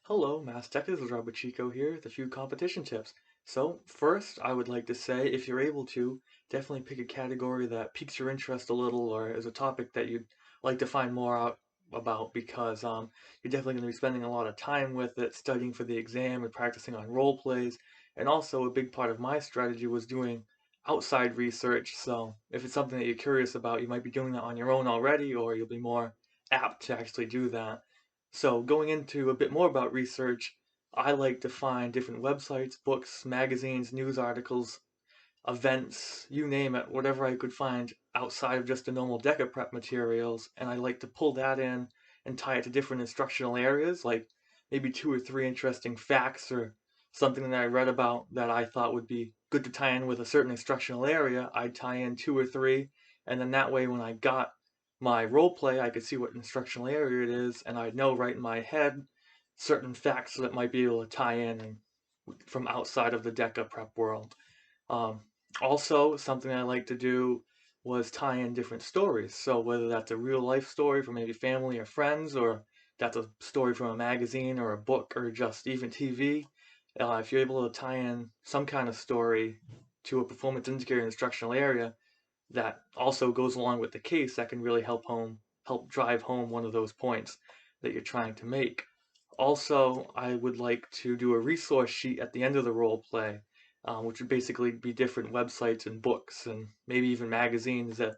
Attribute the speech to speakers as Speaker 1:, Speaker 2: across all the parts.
Speaker 1: Hello, Mass Tech, this is Robertpacheco here with a few competition tips. So, first, I would like to say, if you're able to, definitely pick a category that piques your interest a little or is a topic that you'd like to find more out about because you're definitely going to be spending a lot of time with it, studying for the exam and practicing on role plays. And also, a big part of my strategy was doing outside research. So, if it's something that you're curious about, you might be doing that on your own already, or you'll be more apt to actually do that. So going into a bit more about research, I like to find different websites, books, magazines, news articles, events, you name it, whatever I could find outside of just the normal DECA prep materials, and I like to pull that in and tie it to different instructional areas, like maybe two or three interesting facts or something that I read about that I thought would be good to tie in with a certain instructional area. I'd tie in two or three, and then that way when I got my role play, I could see what instructional area it is, and I'd know right in my head certain facts that might be able to tie in and from outside of the DECA prep world. Um, Also, something I like to do was tie in different stories. So whether that's a real life story from maybe family or friends, or that's a story from a magazine or a book or just even TV, if you're able to tie in some kind of story to a performance indicator instructional area that also goes along with the case, that can really help drive home one of those points that you're trying to make. Also, I would like to do a resource sheet at the end of the role play, which would basically be different websites and books and maybe even magazines that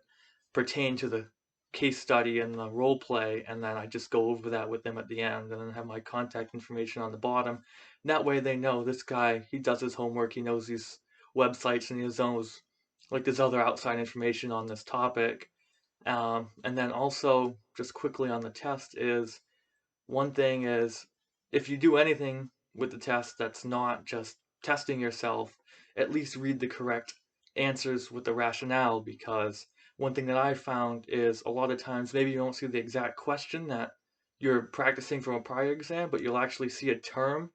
Speaker 1: pertain to the case study and the role play, and then I just go over that with them at the end and then have my contact information on the bottom. And that way they know this guy, he does his homework, he knows these websites and he knows like there's other outside information on this topic. And then also just quickly on the test is one thing is if you do anything with the test that's not just testing yourself, at least read the correct answers with the rationale because one thing that I found is a lot of times maybe you don't see the exact question that you're practicing from a prior exam, but you'll actually see a term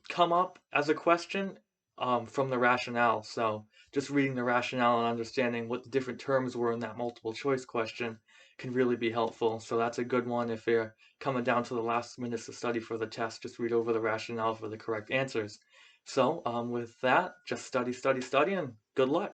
Speaker 1: come up as a question from the rationale. So just reading the rationale and understanding what the different terms were in that multiple choice question can really be helpful. So that's a good one if you're coming down to the last minutes to study for the test. Just read over the rationale for the correct answers. So with that, just study, study, study, and good luck.